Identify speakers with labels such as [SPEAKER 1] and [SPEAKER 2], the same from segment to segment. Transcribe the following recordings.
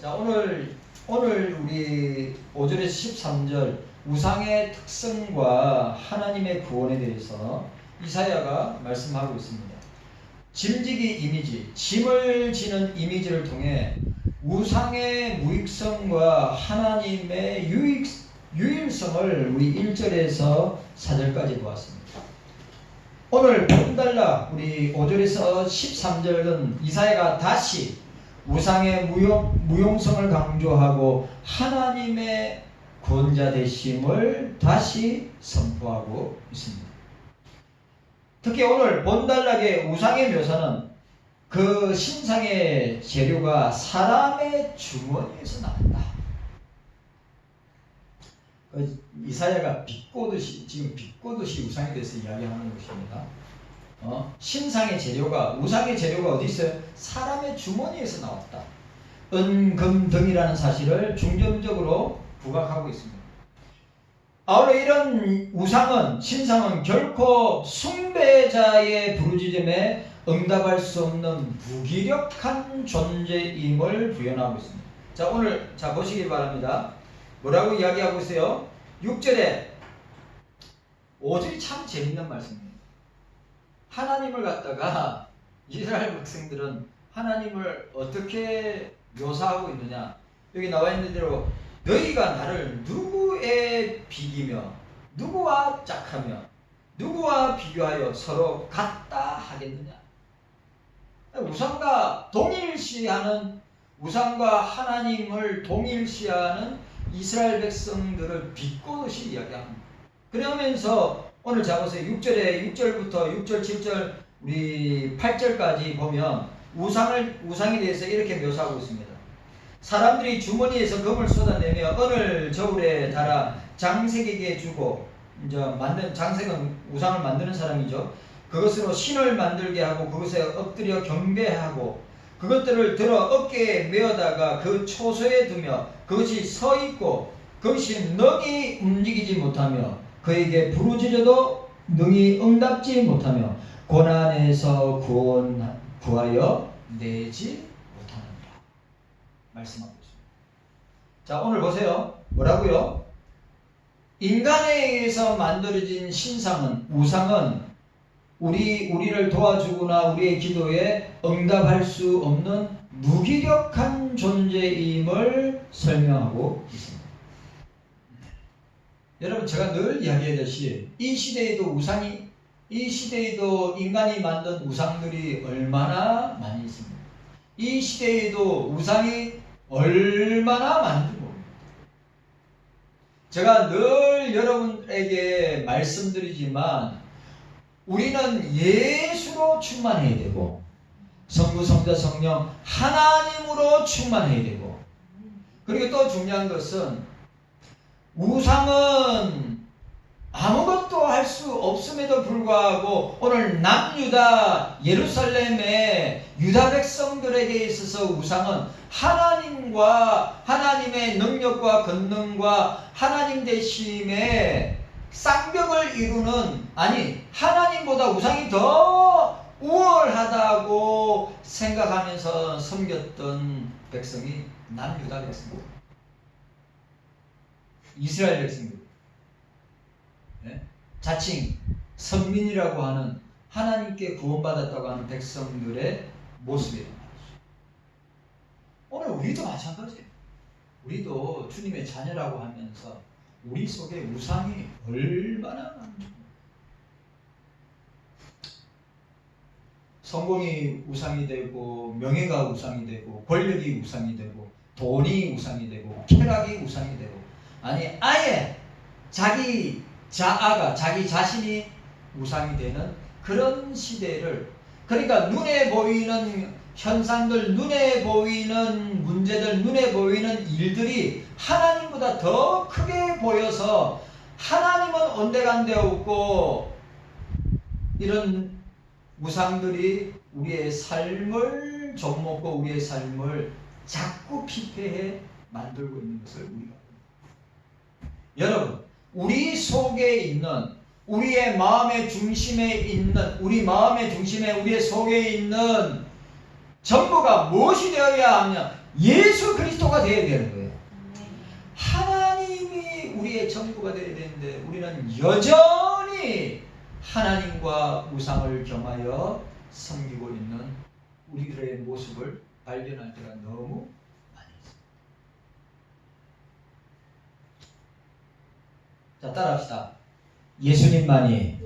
[SPEAKER 1] 자, 오늘 우리 5절에서 13절 우상의 특성과 하나님의 구원에 대해서 이사야가 말씀하고 있습니다. 짐지기 이미지, 짐을 지는 이미지를 통해 우상의 무익성과 하나님의 유일성을 우리 1절에서 4절까지 보았습니다. 오늘 본달라 우리 5절에서 13절은 이사야가 다시 우상의 무용성을 강조하고 하나님의 구원자 되심을 다시 선포하고 있습니다. 특히 오늘 본달락의 우상의 묘사는 그 신상의 재료가 사람의 주머니에서 나왔다. 이사야가 지금 비꼬듯이 우상에 대해서 이야기하는 것입니다. 신상의 재료가, 우상의 재료가 어디 있어요? 사람의 주머니에서 나왔다. 은, 금 등이라는 사실을 중점적으로 부각하고 있습니다. 아울러 이런 우상은, 신상은 결코 숭배자의 부르짖음에 응답할 수 없는 무기력한 존재임을 부연하고 있습니다. 자, 오늘 보시기 바랍니다. 뭐라고 이야기하고 있어요? 6절에 5절이 참 재밌는 말씀입니다. 하나님을 갖다가 이스라엘 백성들은 하나님을 어떻게 묘사하고 있느냐? 여기 나와 있는 대로 너희가 나를 누구에 비기며 누구와 짝하며 누구와 비교하여 서로 같다 하겠느냐? 우상과 동일시하는, 우상과 하나님을 동일시하는 이스라엘 백성들을 비꼬듯이 이야기합니다. 그러면서 오늘 보세요. 6절부터 6절, 7절, 우리 8절까지 보면 우상에 대해서 이렇게 묘사하고 있습니다. 사람들이 주머니에서 금을 쏟아내며 오늘 저울에 달아 장색에게 주고, 이제 장색은 우상을 만드는 사람이죠. 그것으로 신을 만들게 하고 그것에 엎드려 경배하고 그것들을 들어 어깨에 메어다가 그 초소에 두며 그것이 서 있고 그것이 능히 움직이지 못하며 그에게 부르짖어도 능히 응답지 못하며 고난에서 구하여 내지 못하느니라 말씀하고 있습니다. 자, 오늘 보세요. 뭐라고요? 인간에 의해서 만들어진 신상은, 우상은 우리를 도와주거나 우리의 기도에 응답할 수 없는 무기력한 존재임을 설명하고 있습니다. 여러분, 제가 늘 이야기하듯이 이 시대에도 인간이 만든 우상들이 얼마나 많이 있습니다. 이 시대에도 우상이 얼마나 많은지 모릅니다. 제가 늘 여러분에게 말씀드리지만 우리는 예수로 충만해야 되고 성부, 성자, 성령 하나님으로 충만해야 되고, 그리고 또 중요한 것은 우상은 아무것도 할 수 없음에도 불구하고 오늘 남유다 예루살렘의 유다 백성들에게 있어서 우상은 하나님과 하나님의 능력과 권능과 하나님 되심의 쌍벽을 이루는, 아니 하나님보다 우상이 더 우월하다고 생각하면서 섬겼던 백성이 남유다 백성들, 이스라엘 백성들, 자칭 선민이라고 하는 하나님께 구원받았다고 하는 백성들의 모습이에요. 오늘 우리도 마찬가지예요. 우리도 주님의 자녀라고 하면서 우리 속에 우상이 얼마나 많은지, 성공이 우상이 되고 명예가 우상이 되고 권력이 우상이 되고 돈이 우상이 되고 쾌락이 우상이 되고, 아니 아예 자기 자아가, 자기 자신이 우상이 되는 그런 시대를, 그러니까 눈에 보이는 현상들, 눈에 보이는 문제들, 눈에 보이는 일들이 하나님보다 더 크게 보여서 하나님은 온데간데 없고 이런 우상들이 우리의 삶을 좀먹고 우리의 삶을 자꾸 피폐해 만들고 있는 것을 우리가 봅니다. 여러분, 우리 속에 있는, 우리의 마음의 중심에 있는, 우리의 속에 있는 전부가 무엇이 되어야 하냐? 예수 그리스도가 되어야 되는 거예요. 하나님이 우리의 전부가 되어야 되는데 우리는 여전히 하나님과 우상을 겸하여 섬기고 있는 우리들의 모습을 발견할 때가 너무 많이 있습니다. 자, 따라합시다. 예수님만이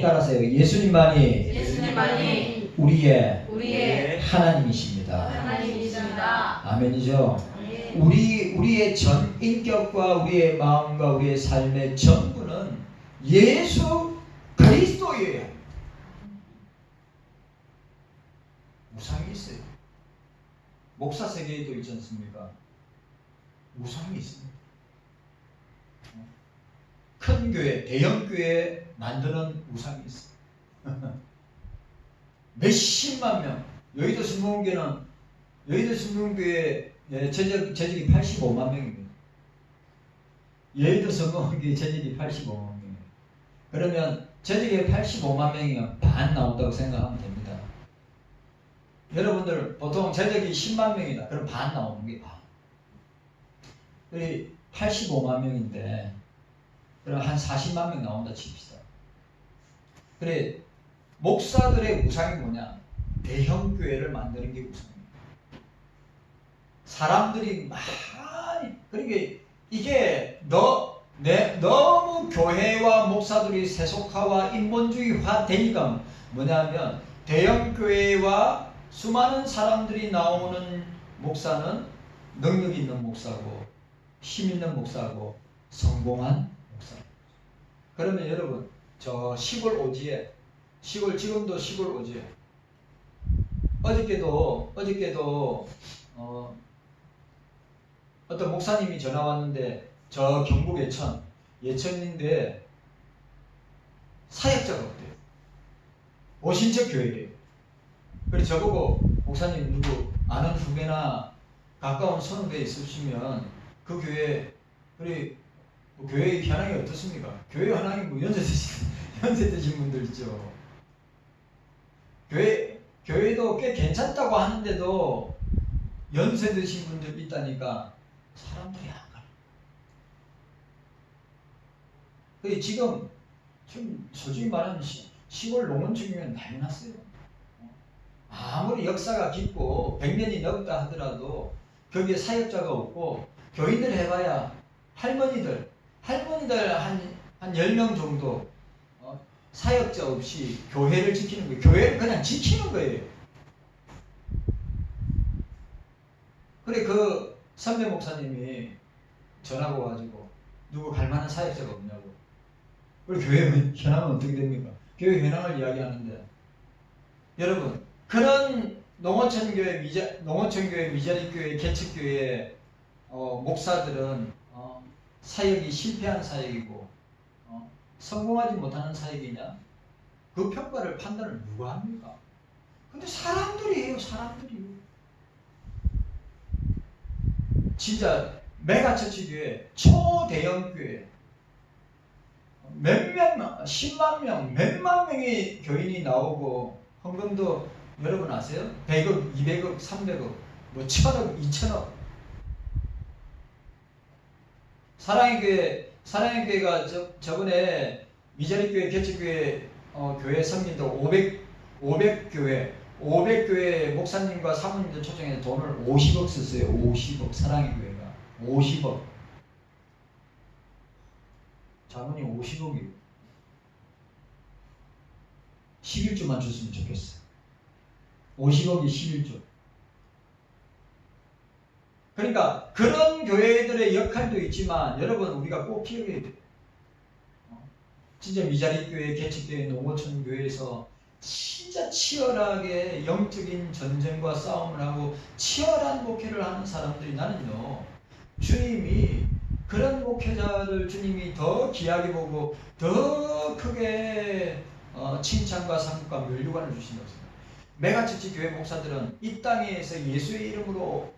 [SPEAKER 1] 따라하세요. 예수님만이 우리의 하나님이십니다. 아멘이죠. 우리의 전 인격과 우리의 마음과 우리의 삶의 전부는 예수 그리스도예요. 우상이 있어요. 목사 세계에도 있지 않습니까? 우상이 있습니다. 큰 교회, 대형 교회 만드는 우상이 있어요. 몇십만 명. 여의도 순복음교회 재직이 85만 명입니다. 여의도 순복음교회 재직이 85만 명이에요. 그러면 재직이 85만 명이면 반 나온다고 생각하면 됩니다. 여러분들 보통 재직이 10만 명이다. 그럼 반 나오는 게 반. 85만 명인데 그럼 한 40만 명 나온다 칩시다. 그래, 목사들의 우상이 뭐냐? 대형 교회를 만드는 게 우상입니다. 사람들이 많이, 그러니까 이게 너무 교회와 목사들이 세속화와 인본주의화 되니까 뭐냐면 대형 교회와 수많은 사람들이 나오는 목사는 능력 있는 목사고 힘 있는 목사고 성공한 목사. 그러면 여러분 저 시골 오지에 지금도 시골 오지에 어저께도 어떤 목사님이 전화 왔는데 저 경북 예천인데 사역자가 없대요. 오신척 교회예요. 그래서 저보고 목사님 누구 아는 후배나 가까운 선후배 있으시면 그 교회 우리 교회의 현황이 어떻습니까? 교회 현황이 뭐 연세 드신 분들 있죠. 교회도 꽤 괜찮다고 하는데도 연세 드신 분들 있다니까 사람들이 안 가요. 지금 솔직히 말하면 시골 농촌이면 난리 났어요. 아무리 역사가 깊고 100년이 넘다 하더라도 거기에 사역자가 없고 교인들 해봐야 할머니들 한 10명 정도 사역자 없이 교회를 지키는 거예요. 교회를 그냥 지키는 거예요. 그래 그 선배 목사님이 전화가 와가지고 누구 갈만한 사역자가 없냐고. 우리 교회 현황은 어떻게 됩니까? 교회 현황을 이야기하는데 여러분 그런 농어촌교회 미자립교회 개척교회 목사들은 사역이 실패한 사역이고 성공하지 못하는 사역이냐? 그 평가를 판단을 누가 합니까? 근데 사람들이에요. 진짜 메가처치교회 초대형 교회 몇만 명, 10만 명, 몇만 명의 교인이 나오고 헌금도 여러분 아세요? 100억, 200억, 300억, 뭐 1000억, 2000억. 사랑의 교회가 저번에 미자립교회 개척교회 교회 섬긴다고 500교회 목사님과 사모님들 초청해서 돈을 50억 썼어요. 50억 사랑의 교회가 50억. 자문이 50억이에요. 11조만 줬으면 좋겠어. 50억이 11조. 그러니까 그런 교회들의 역할도 있지만 여러분 우리가 꼭 기억해야 돼요. 진짜 미자립교회, 개척교회, 농어촌교회에서 진짜 치열하게 영적인 전쟁과 싸움을 하고 치열한 목회를 하는 사람들이 나는요. 주님이 그런 목회자를 주님이 더 귀하게 보고 더 크게 칭찬과 상급과 면류관을 주신다고 생각합니다. 메가처치 교회 목사들은 이 땅에서 예수의 이름으로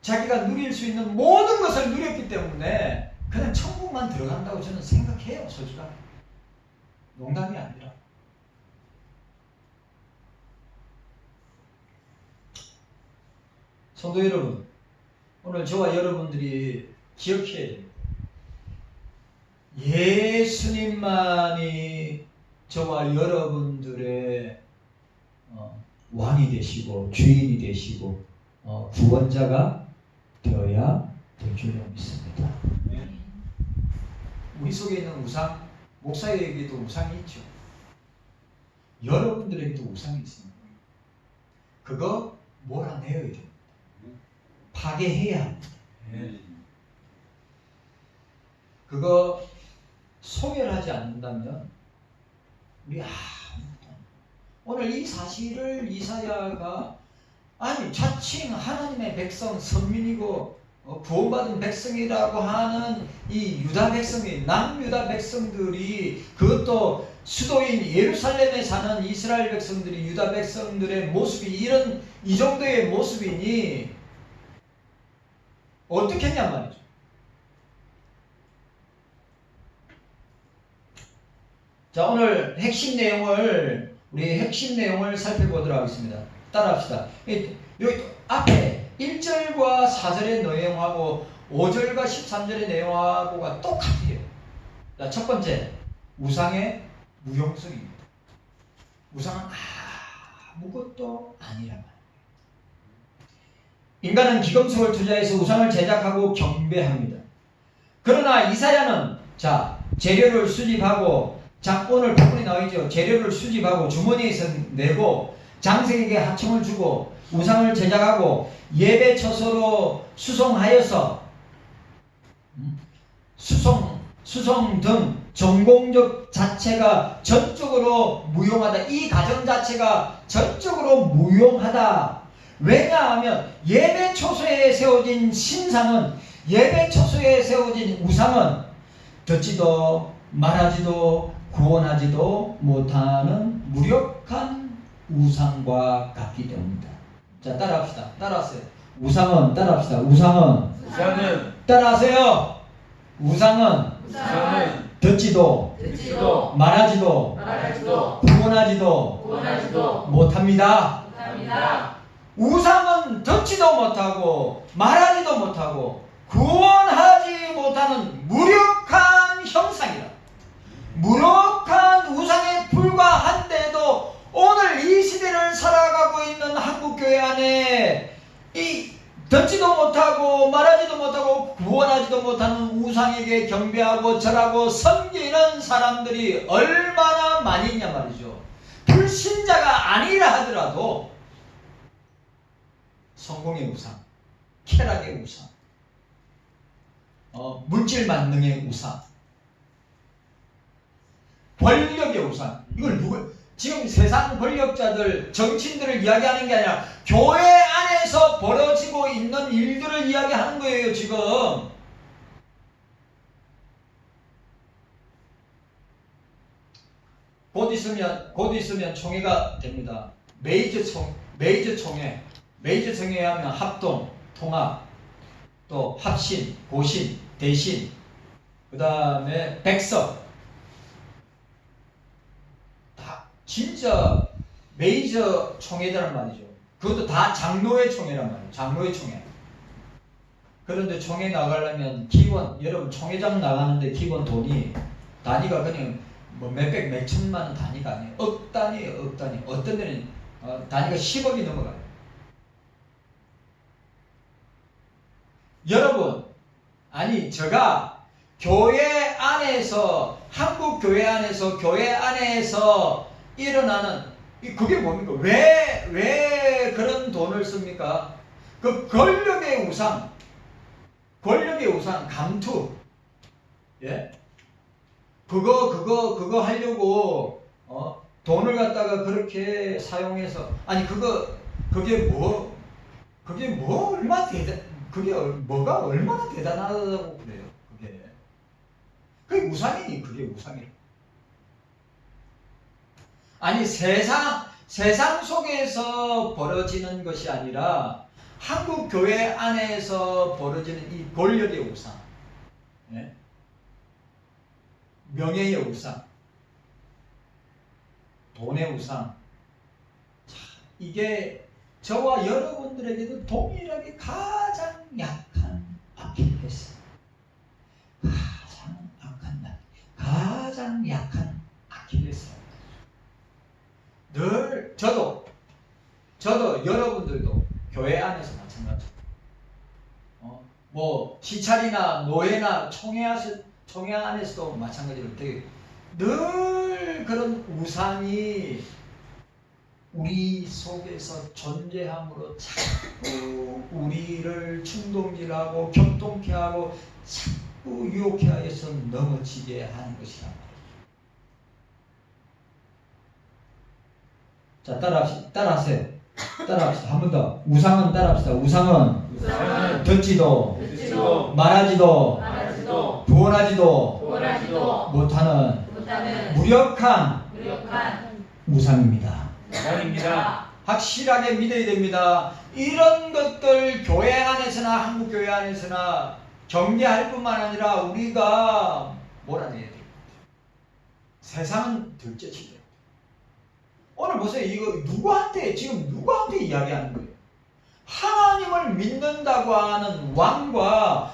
[SPEAKER 1] 자기가 누릴 수 있는 모든 것을 누렸기 때문에 그냥 천국만 들어간다고 저는 생각해요. 솔직하게. 농담이 아니라. 성도 여러분, 오늘 저와 여러분들이 기억해야 됩니다. 예수님만이 저와 여러분들의 왕이 되시고 주인이 되시고 구원자가 되어야 될 줄로 믿습니다. 우리 속에 있는 우상, 목사에게도 우상이 있죠. 여러분들에게도 우상이 있습니다. 그거 몰아내야 됩니다. 파괴해야 합니다. 그거 소멸하지 않는다면 우리 아무것도 오늘 이 사실을 이사야가 아니 자칭 하나님의 백성 선민이고 구원받은 백성이라고 하는 이 유다 백성이 남유다 백성들이 그것도 수도인 예루살렘에 사는 이스라엘 백성들이 유다 백성들의 모습이 이 정도의 모습이니 어떻게 했냔 말이죠. 자, 오늘 우리 핵심 내용을 살펴보도록 하겠습니다. 따라합시다. 여기 앞에 1절과 4절의 내용하고 5절과 13절의 내용하고가 똑같아요. 자, 첫 번째, 우상의 무용성입니다. 우상은 아무것도 아니란 말이에요. 인간은 기금속을 투자해서 우상을 제작하고 경배합니다. 그러나 이사야는 재료를 수집하고 오늘 본문에 나와있죠. 재료를 수집하고 주머니에서 내고 장생에게 하청을 주고 우상을 제작하고 예배 처소로 수송하여서 수송 등 전공적 자체가 전적으로 무용하다. 이 가정 자체가 전적으로 무용하다. 왜냐하면 예배 처소에 세워진 신상은 예배 처소에 세워진 우상은 듣지도 말하지도 구원하지도 못하는 무력한 우상과 같기 때문이다. 자, 따라합시다. 따라하세요. 우상은 따라합시다. 우상은 따라하세요. 우상은 듣지도 말하지도 구원하지도 못합니다. 우상은 듣지도 못하고 말하지도 못하고 구원하지 못하는 무력한 형상이다. 무력한 우상에 불과한데도 오늘 이 시대를 살아가고 있는 한국교회 안에 이 듣지도 못하고 말하지도 못하고 구원하지도 못하는 우상에게 경배하고 절하고 섬기는 사람들이 얼마나 많이 있냐 말이죠. 불신자가 아니라 하더라도 성공의 우상, 쾌락의 우상, 물질 만능의 우상, 권력의 우상. 이걸 지금 세상 권력자들, 정치인들을 이야기하는 게 아니라 교회 안에서 벌어지고 있는 일들을 이야기하는 거예요, 지금. 곧 있으면 총회가 됩니다. 메이저 총회 하면 합동, 통합, 또 합신, 고신, 대신, 그 다음에 백석. 다 진짜 메이저 총회란 말이죠. 그것도 다 장로회 총회란 말이에요. 장로회 총회. 그런데 총회 나가려면 기본, 여러분 총회장 나가는데 기본 돈이 단위가 그냥 뭐 몇백 몇천만 원 단위가 아니에요. 억 단위예요. 억 단위. 어떤 데는 단위가 10억이 넘어가요. 여러분, 아니 제가 교회 안에서, 한국 교회 안에서 일어나는 그게 뭡니까? 왜 그런 돈을 씁니까? 그 권력의 우상, 감투, 예? 그거 하려고 돈을 갖다가 그렇게 사용해서, 아니 그게 뭐가 얼마나 대단하다고 그래요? 그게 우상이니, 그게 우상이니. 아니 세상 속에서 벌어지는 것이 아니라 한국 교회 안에서 벌어지는 이 권력의 우상, 예? 명예의 우상, 돈의 우상. 자, 이게 저와 여러분들에게도 동일하게 가장 약한 심지어 여러분들도 교회 안에서 마찬가지. 뭐 시찰이나 노예나 총회 안에서도 마찬가지로 되게 늘 그런 우상이 우리 속에서 존재함으로 자꾸 우리를 충동질하고 격동케 하고 자꾸 유혹해 하여서 넘어지게 하는 것이란 말이에요. 자, 따라하세요. 따라합시다. 한 번 더. 우상은 따라합시다. 우상은 듣지도 말하지도 구원하지도 못하는 무력한 우상입니다. 확실하게 믿어야 됩니다. 이런 것들 교회 안에서나 한국 교회 안에서나 경계할 뿐만 아니라 우리가 몰아내야 됩니다. 세상은 둘째치죠. 오늘 보세요. 이거 누구한테 이야기하는 거예요? 하나님을 믿는다고 하는 왕과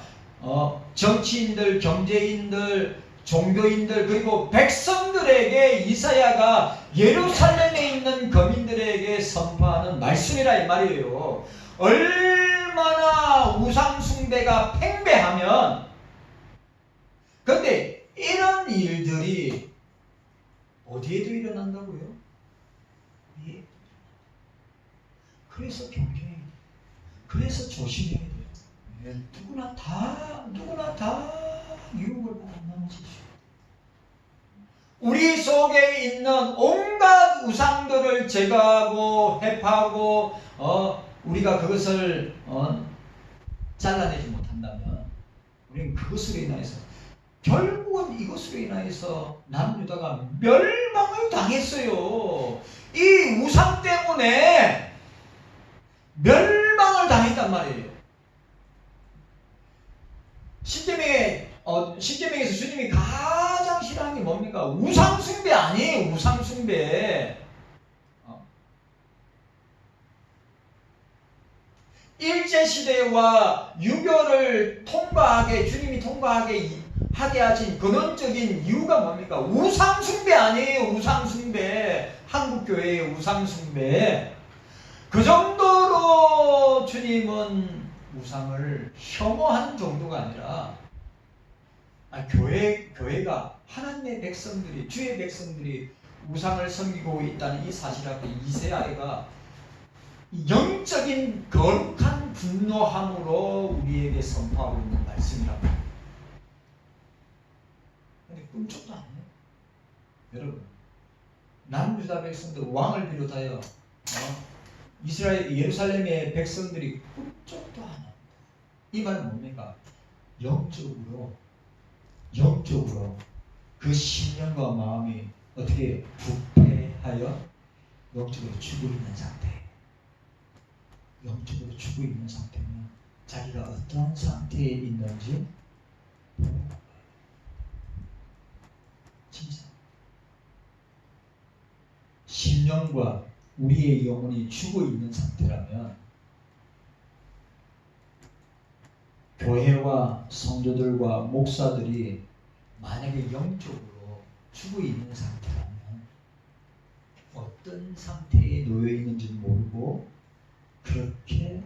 [SPEAKER 1] 정치인들, 경제인들, 종교인들 그리고 백성들에게 이사야가 예루살렘에 있는 거민들에게 선포하는 말씀이라 이 말이에요. 얼마나 우상숭배가 팽배하면, 근데 이런 일들이 어디에도 일어난다고요? 예. 그래서 경계해야 돼요. 그래서 조심해야 돼요. 예. 누구나 다 유혹을 받는 짓이에요. 우리 속에 있는 온갖 우상들을 제거하고 해파하고 우리가 그것을 잘라내지 못한다면 우리는 그것으로 인해서 결국은 이것으로 인해서 남유다가 멸망을 당했어요. 이 우상 때문에 멸망을 당했단 말이에요. 신계명에서 주님이 가장 싫어하는 게 뭡니까? 우상숭배 아니에요. 우상숭배. 일제시대와 유교를 주님이 통과하게 하게 하신 근원적인 이유가 뭡니까? 우상숭배 아니에요. 우상숭배. 한국교회의 우상숭배. 그 정도로 주님은 우상을 혐오한 정도가 아니라 교회가 하나님의 백성들이, 주의 백성들이 우상을 섬기고 있다는 이 사실 앞에 이사야가 영적인 거룩한 분노함으로 우리에게 선포하고 있는 말씀이라고. 근데 꿈쩍도 안 해요. 여러분, 남유다 백성들 왕을 비롯하여 이스라엘 예루살렘의 백성들이 꿈쩍도 안 합니다. 이 말은 뭡니까? 영적으로 그 신념과 마음이 어떻게 부패하여 영적으로 죽어 있는 상태. 영적으로 죽어 있는 상태면 자기가 어떠한 상태에 있는지 진짜 신념과 우리의 영혼이 죽어 있는 상태라면 교회와 성도들과 목사들이 만약에 영적으로 죽어 있는 상태라면 어떤 상태에 놓여 있는지 모르고 그렇게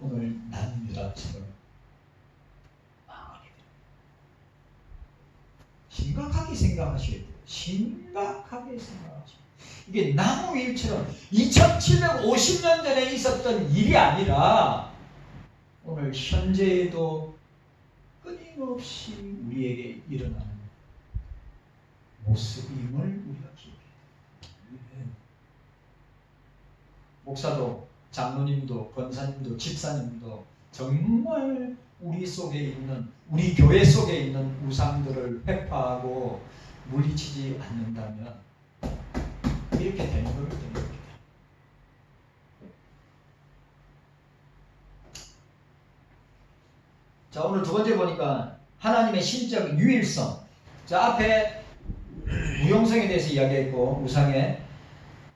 [SPEAKER 1] 오늘 남유다처럼 망하게 됩니다. 심각하게 생각하셔야 돼요. 심각하게 생각하셔야 돼요. 이게 나무일처럼 2750년 전에 있었던 일이 아니라 오늘 현재에도 끊임없이 우리에게 일어나는 모습임을 우리가 기억해야 돼요. 목사도 장로님도 권사님도 집사님도 정말 우리 교회 속에 있는 우상들을 회파하고 물리치지 않는다면 이렇게 되는 거거든요. 자, 오늘 두 번째 보니까 하나님의 신적 유일성. 자, 앞에 무용성에 대해서 이야기했고 우상에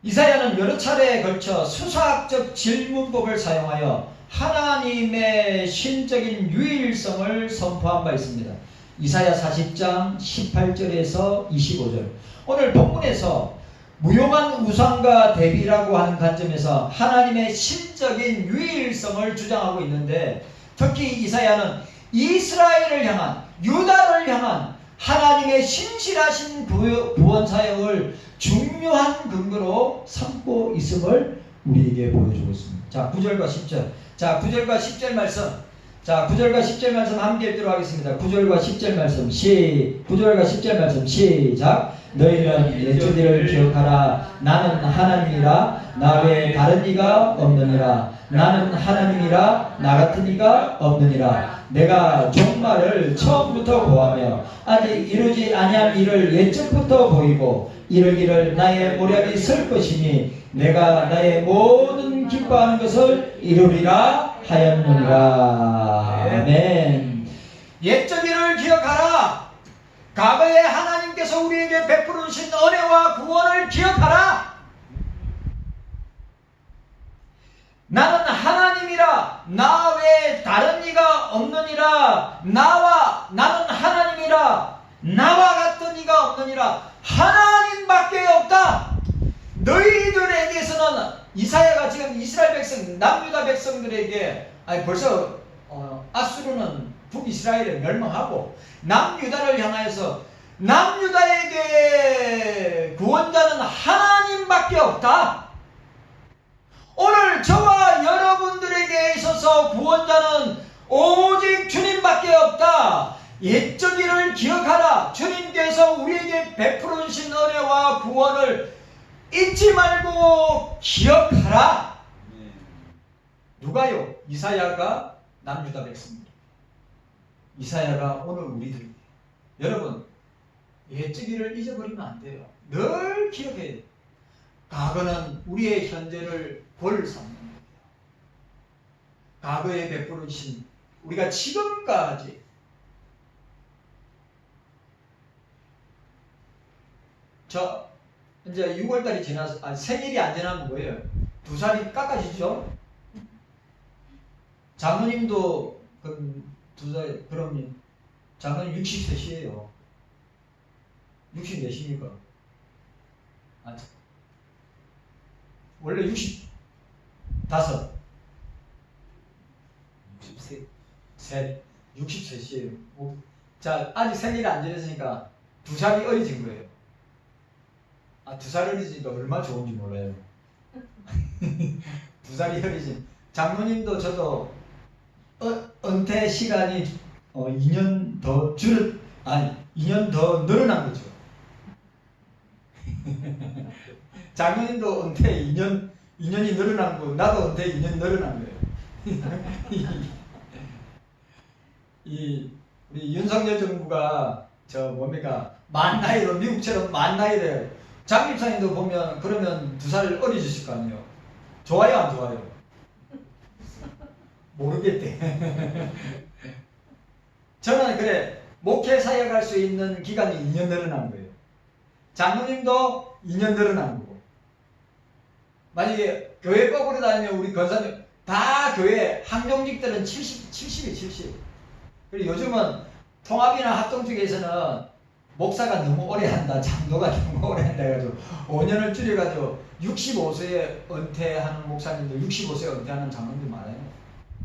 [SPEAKER 1] 이사야는 여러 차례에 걸쳐 수사학적 질문법을 사용하여 하나님의 신적인 유일성을 선포한 바 있습니다. 이사야 40장 18절에서 25절. 오늘 본문에서 무용한 우상과 대비라고 하는 관점에서 하나님의 신적인 유일성을 주장하고 있는데, 특히 이사야는 이스라엘을 향한, 유다를 향한 하나님의 신실하신 구원 사역을 중요한 근거로 삼고 있음을 우리에게 보여주고 있습니다. 자, 9절과 10절. 자, 9절과 10절 말씀. 자, 9절과 10절 말씀 함께 읽도록 하겠습니다. 9절과 10절 말씀 9절과 10절 말씀 시작. 너희는 옛적일을 기억하라. 나는 하나님이라. 나 외에 다른 이가 없느니라. 나는 하나님이라. 나 같은 이가 없느니라. 내가 종말을 처음부터 보하며 아직 이루지 아니한 일을 옛적부터 보이고 이르기를 나의 모략이 설 것이니 내가 나의 모든 기뻐하는 것을 이루리라 하였느니라. 아멘. 옛적 일을 기억하라. 과거에 하나님께서 우리에게 베풀어 주신 은혜와 구원을 기억하라. 나는 하나님이라. 나 외에 다른 이가 없느니라. 나는 하나님이라. 나와 같은 이가 없느니라. 하나님밖에 없다. 너희들에게서는, 이사야가 지금 이스라엘 백성, 남유다 백성들에게 벌써 아수르는 북이스라엘에 멸망하고 남유다를 향하여서 남유다에게 구원자는 하나님밖에 없다. 오늘 저와 여러분들에게 있어서 구원자는 오직 주님밖에 없다. 옛적 일을 기억하라. 주님께서 우리에게 베풀어 주신 은혜와 구원을 잊지 말고 기억하라. 누가요? 이사야가 남유다 백성입니다. 이사야가 오늘 우리들. 여러분, 옛적 일을 잊어버리면 안 돼요. 늘 기억해야 돼요. 과거는 우리의 현재를 벌 삼는 거예요. 과거에 베풀어 주신, 우리가 지금까지 이제 6월달이 지나서, 생일이 안 지나면 뭐예요? 2살이 깎아지죠? 장모님도 그럼 2살, 그럼 장모님 60세시에요. 64시니까. 원래 65. 60세시에요. 자, 아직 생일이 안 지났으니까 2살이 어려진 거예요. 2살 어리지니까 얼마나 좋은지 몰라요. 2살이 어리진. 장모님도 저도 은퇴 시간이 2년 더 2년 더 늘어난 거죠. 장모님도 은퇴 2년이 늘어난 거, 나도 은퇴 2년 늘어난 거예요. 우리 윤석열 정부가 만 나이로, 미국처럼 만 나이래. 장립사님도 보면 그러면 2살 어리지실 거 아니에요. 좋아요, 안 좋아요? 모르겠대. 저는 그래, 목회 사역할 수 있는 기간이 2년 늘어난 거예요. 장로님도 2년 늘어난 거고. 만약에 교회 거꾸로 다니면 우리 권사님 다 교회 항정직들은 70이 70. 그리고 요즘은 통합이나 합동 쪽에서는 목사가 너무 오래 한다, 장로가 너무 오래 한다 해가지고 5년을 줄여가지고 65세에 은퇴하는 목사님들, 65세에 은퇴하는 장로님들 많아요.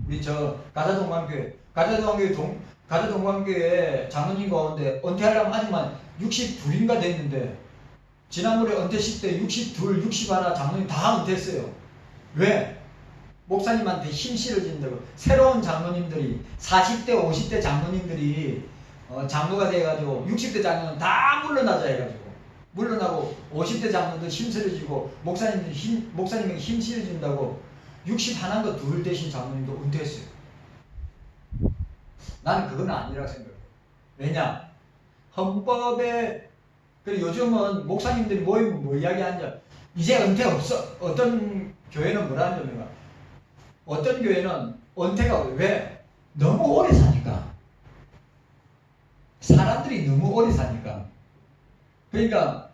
[SPEAKER 1] 우리 가자동광교회 장로님 가운데 은퇴하려면 아직만 62인가 됐는데, 지난번에 은퇴식 때 62, 61 장로님 다 은퇴했어요. 왜? 목사님한테 힘 실어진다고. 새로운 장로님들이 40대 50대 장로님들이 장로가 돼가지고 60대 장로는 다 물러나자 해가지고 물러나고 50대 장로들 힘 실어지고 목사님에게 힘 실어진다고 61과 둘 되신 장로님도 은퇴했어요. 나는 그건 아니라고 생각해요. 왜냐? 헌법에, 그리고 요즘은 목사님들이 모이면 뭐 이야기하냐, 이제 은퇴 없어. 어떤 교회는 뭐라 하냐면, 어떤 교회는 은퇴가 왜? 너무 오래 사니까. 사람들이 너무 오래 사니까. 그러니까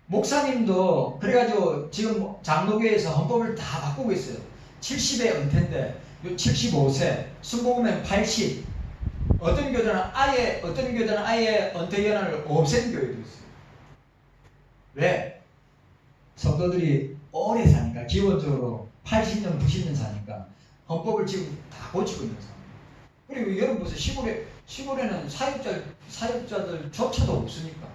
[SPEAKER 1] 목사님도 그래가지고 지금 장로교회에서 헌법을 다 바꾸고 있어요. 70에 은퇴인데 75세, 순복음엔 80. 어떤 교회는 아예 은퇴 연한을 없앤 교회도 있어요. 왜? 성도들이 오래 사니까 기본적으로 80년, 90년 사니까 헌법을 지금 다 고치고 있는 상황. 그리고 여러분 보세요. 시골에는 사역자들조차도 없으니까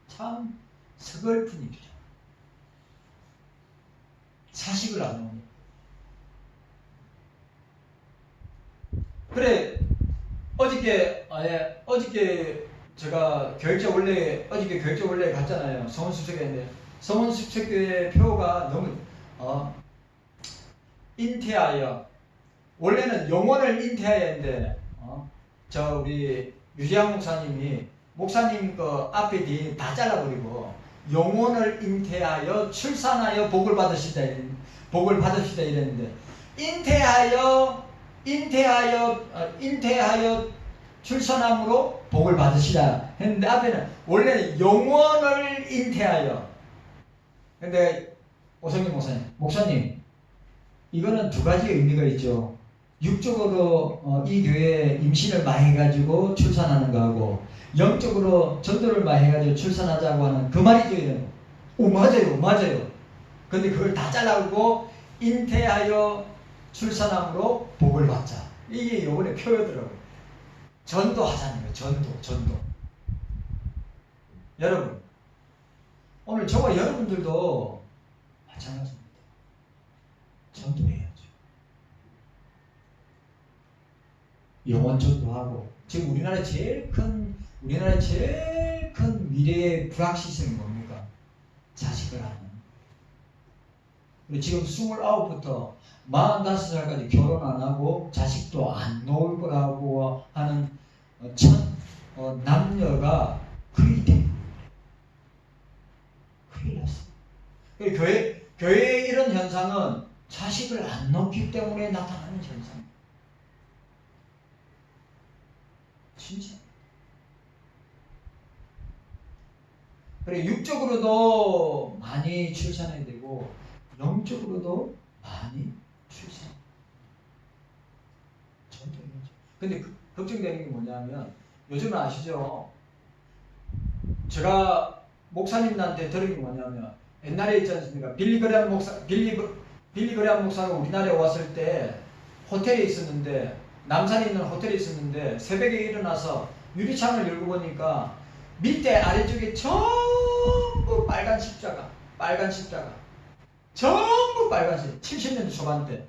[SPEAKER 1] 참 서글픈 일이죠. 자식을 안 낳으니까. 그래 어저께 제가 어저께 교육자 원래 갔잖아요. 성원수색교회인데 성원수색교회 표가 너무 잉태하여, 원래는 영혼을 잉태하여인데 저 우리 유재학 목사님 그 앞에 뒤에 다 잘라버리고 영혼을 잉태하여 출산하여 복을 받으시다 이랬는데 잉태하여 출산함으로 복을 받으시라 했는데 앞에는 원래는 영혼을 잉태하여. 근데 오성민 목사님 이거는 두 가지 의미가 있죠. 육적으로 이 교회에 임신을 많이 해가지고 출산하는 거하고 영적으로 전도를 많이 해가지고 출산하자고 하는 그 말이죠. 이런. 오 맞아요. 근데 그걸 다 잘라고 잉태하여 출산함으로 복을 받자. 이게 요번에 표현더라고요. 전도하자는 거예요. 전도. 여러분 오늘 저와 여러분들도 마찬가지입니다. 전도해야죠. 영혼 전도하고. 지금 우리나라의 제일 큰 미래의 불확실성이 뭡니까? 자식을 하는. 지금 29부터 45살까지 결혼 안 하고 자식도 안 놓을 거라고 하는 남녀가 큰일 났어요. 교회의 이런 현상은 자식을 안 놓기 때문에 나타나는 현상입니다. 진짜. 그래 육적으로도 많이 출산해야 되고 영적으로도 많이 출산. 전도해야죠. 근데 걱정되는 게 뭐냐면 요즘은 아시죠? 제가 목사님들한테 들은 게 뭐냐면 옛날에 있지 않습니까? 빌리 그레암 목사가 우리나라에 왔을 때 호텔에 있었는데, 남산에 있는 호텔에 있었는데 새벽에 일어나서 유리창을 열고 보니까 밑에 아래쪽에 전부 빨간 십자가 전부 빨간색. 70년대 초반 때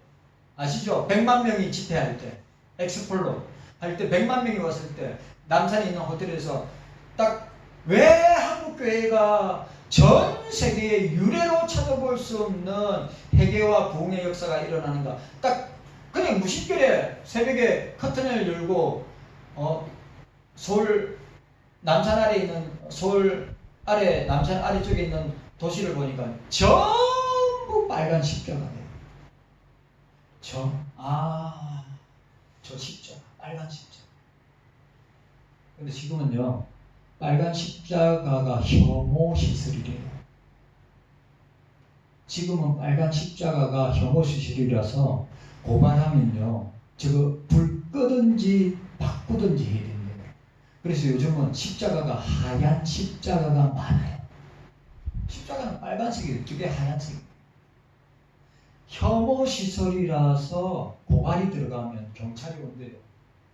[SPEAKER 1] 아시죠? 100만 명이 집회할 때 엑스폴로 할 때 100만 명이 왔을 때 남산에 있는 호텔에서 딱 왜 한국교회가 전 세계의 유례로 찾아볼 수 없는 회개와 부흥의 역사가 일어나는가. 딱 그냥 무심결에 새벽에 커튼을 열고 서울 남산 아래쪽에 있는 도시를 보니까 전부 빨간 십자가예요. 저 십자가, 빨간 십자가. 근데 지금은요, 빨간 십자가가 혐오 시설이래요. 지금은 빨간 십자가가 혐오 시설이라서 고발하면요, 저거 불 끄든지 바꾸든지 해야 된대요. 그래서 요즘은 십자가가 하얀 십자가가 많아요. 십자가는 빨간색이에요. 두 개 하얀색이에요. 혐오 시설이라서 고발이 들어가면 경찰이 온대요.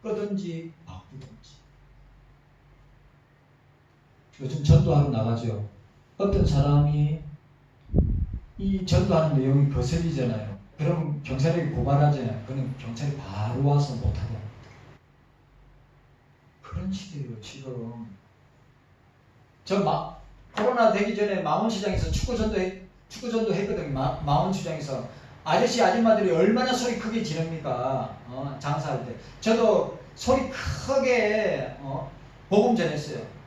[SPEAKER 1] 끄든지 바꾸든지. 요즘 전도하러 나가죠. 어떤 사람이 이 전도하는 내용이 거슬리잖아요. 그럼 경찰에게 고발하잖아요. 그럼 경찰이 바로 와서 못하게 합니다. 그런 시대예요 지금. 코로나 되기 전에 망원시장에서 축구전도 했거든요. 망원시장에서 아저씨 아줌마들이 얼마나 소리 크게 지릅니까? 장사할 때. 저도 소리 크게 복음 전했어요.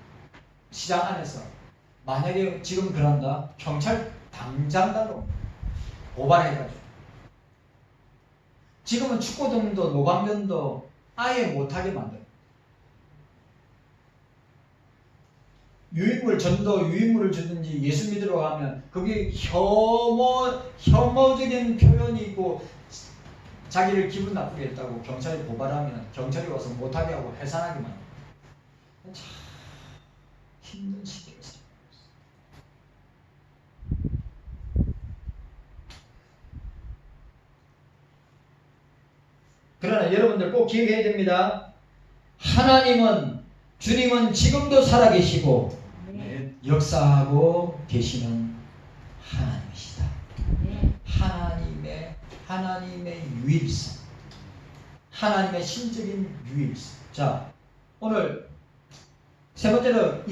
[SPEAKER 1] 시장 안에서. 만약에 지금 그런다, 경찰 당장 가로 고발해가지고. 지금은 축구등도 노방전도 아예 못하게 만들어요. 유인물을 주든지 예수 믿으러 가면 그게 혐오적인 표현이 있고 자기를 기분 나쁘게 했다고 경찰이 고발하면 경찰이 와서 못하게 하고 해산하게 만들어요. 참 힘든 시대가 살고 있어요. 그러나 여러분들 꼭 기억해야 됩니다. 주님은 지금도 살아계시고 역사하고 계시는 하나님이시다. 하나님의 유일성, 하나님의 신적인 유일성. 자, 오늘 세 번째로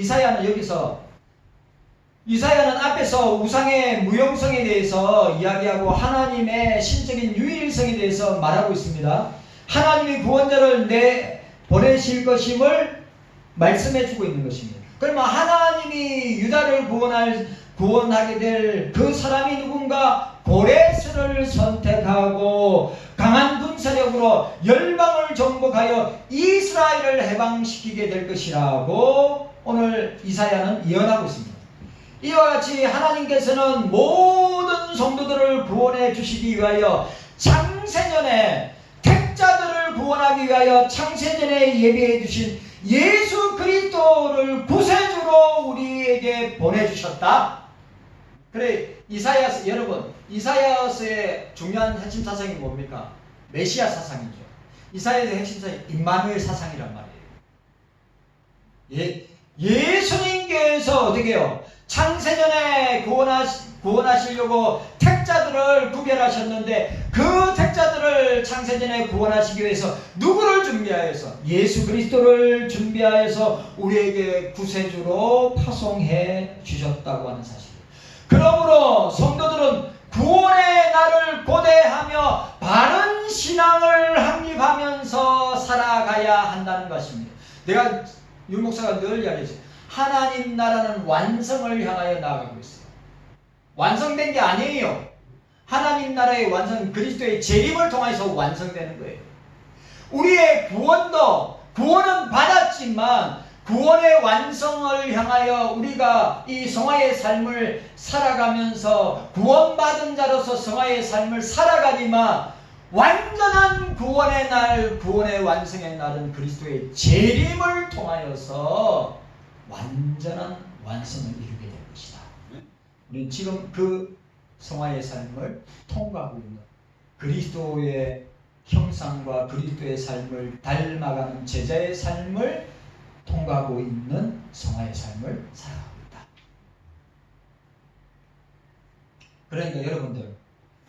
[SPEAKER 1] 이사야는 앞에서 우상의 무용성에 대해서 이야기하고 하나님의 신적인 유일성에 대해서 말하고 있습니다. 하나님이 구원자를 보내실 것임을 말씀해주고 있는 것입니다. 그러면 하나님이 유다를 구원하게 될 그 사람이 누군가? 고레스를 선택하고 강한 군사력으로 열방을 정복하여 이스라엘을 해방시키게 될 것이라고 오늘 이사야는 예언하고 있습니다. 이와 같이 하나님께서는 모든 성도들을 구원해 주시기 위하여 창세전에 택자들을 구원하기 위하여 창세전에 예비해 주신 예수 그리스도를 구세주로 우리에게 보내주셨다. 그래, 여러분, 이사야서의 중요한 핵심 사상이 뭡니까? 메시아 사상이죠. 이사야의 핵심 사상이 임마누엘 사상이란 말이에요. 예수님께서 어떻게 해요? 창세전에 구원하시려고 택자들을 구별하셨는데 그 택자들을 창세전에 구원하시기 위해서 누구를 준비하여서? 예수 그리스도를 준비하여서 우리에게 구세주로 파송해 주셨다고 하는 사실이에요. 그러므로 성도들은 구원의 날을 고대하며 바른 신앙을 확립하면서 살아가야 한다는 것입니다. 내가 유 목사가 늘 이야기했어요. 하나님 나라는 완성을 향하여 나아가고 있어요. 완성된 게 아니에요. 하나님 나라의 완성은 그리스도의 재림을 통해서 완성되는 거예요. 우리의 구원은 받았지만 구원의 완성을 향하여 우리가 이 성화의 삶을 살아가면서 구원받은 자로서 성화의 삶을 살아가지만 완전한 구원의 날, 구원의 완성의 날은 그리스도의 재림을 통하여서 완전한 완성을 이루게 될 것이다. 우리는 지금 그 성화의 삶을 통과하고 있는 그리스도의 형상과 그리스도의 삶을 닮아가는 제자의 삶을 통과하고 있는 성화의 삶을 살아가고 있다. 그러니까 여러분들,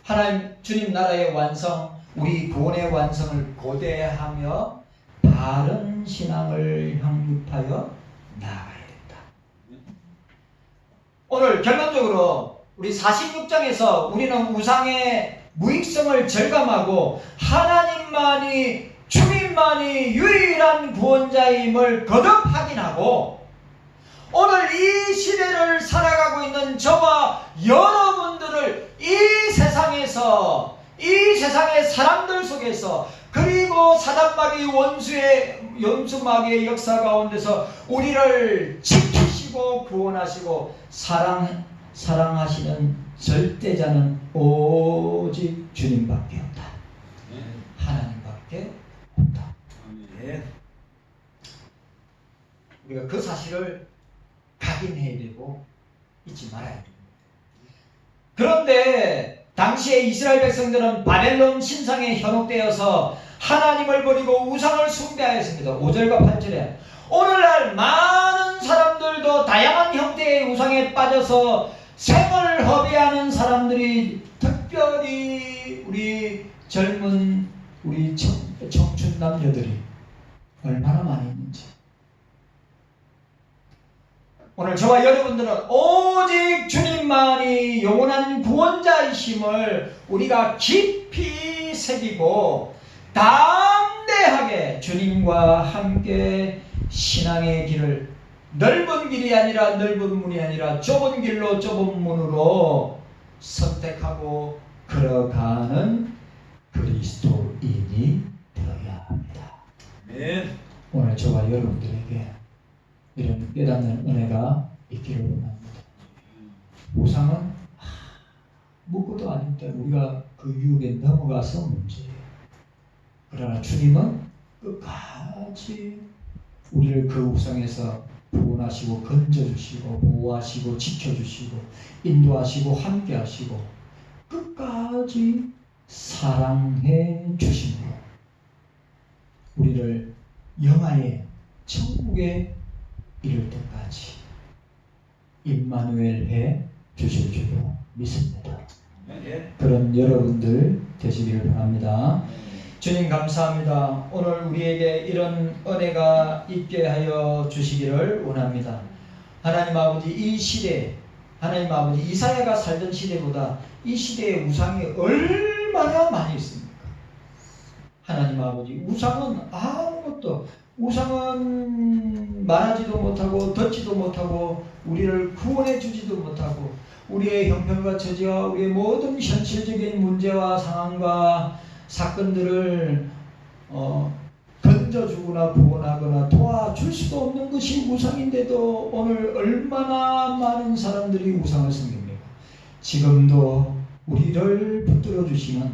[SPEAKER 1] 하나님 주님 나라의 완성, 우리 구원의 완성을 고대하며 바른 신앙을 확립하여 나아가야 된다. 오늘 결론적으로 우리 46장에서 우리는 우상의 무익성을 절감하고 주님만이 유일한 구원자임을 거듭 확인하고 오늘 이 시대를 살아가고 있는 저와 여러분들을 이 세상의 사람들 속에서 그리고 사단마귀 원수마귀의 역사 가운데서 우리를 지키시고 구원하시고 사랑하시는 절대자는 오직 주님밖에 없다. 하나님밖에 없다. 우리가 그 사실을 각인해야 되고 잊지 말아야 됩니다. 그런데 당시에 이스라엘 백성들은 바벨론 신상에 현혹되어서 하나님을 버리고 우상을 숭배하였습니다. 5절과 8절에 오늘날 많은 사람들도 다양한 형태의 우상에 빠져서 생을 허비하는 사람들이 특별히 우리 젊은 우리 청춘 남녀들이 얼마나 많이 있는지. 오늘 저와 여러분들은 오직 주님만이 영원한 구원자이심을 우리가 깊이 새기고 담대하게 주님과 함께 신앙의 길을 넓은 길이 아니라 넓은 문이 아니라 좁은 길로 좁은 문으로 선택하고 걸어가는 그리스도인이 되어야 합니다. 아멘. 오늘 저와 여러분들에게 이런 깨닫는 은혜가 있기를 원합니다. 우상은 무엇도 아닌데 우리가 그 유혹에 넘어가서 문제예요. 그러나 주님은 끝까지 우리를 그 우상에서 구원하시고 건져주시고 보호하시고 지켜주시고 인도하시고 함께하시고 끝까지 사랑해 주심으로 우리를 영화의 천국에 이를 때까지 임마누엘 해 주실 줄로 믿습니다. 그런 여러분들 되시기를 바랍니다. 주님 감사합니다. 오늘 우리에게 이런 은혜가 있게 하여 주시기를 원합니다. 하나님 아버지, 이 시대, 하나님 아버지, 이사야가 살던 시대보다 이 시대의 우상이 얼마나 많이 있습니까? 하나님 아버지, 우상은 아무것도, 우상은 말하지도 못하고 듣지도 못하고 우리를 구원해 주지도 못하고 우리의 형편과 처지와 우리의 모든 현실적인 문제와 상황과 사건들을 건져주거나 구원하거나 도와줄 수도 없는 것이 우상인데도 오늘 얼마나 많은 사람들이 우상을 섬깁니까? 지금도 우리를 붙들어 주시는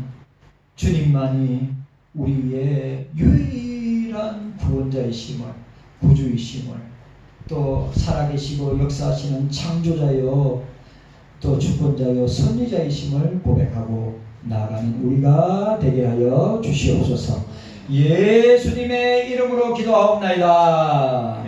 [SPEAKER 1] 주님만이 우리의 유일한 구원자이심을, 구주이심을, 또 살아계시고 역사하시는 창조자요 또 주권자요 선지자이심을 고백하고 나아가는 우리가 되게 하여 주시옵소서. 예수님의 이름으로 기도하옵나이다.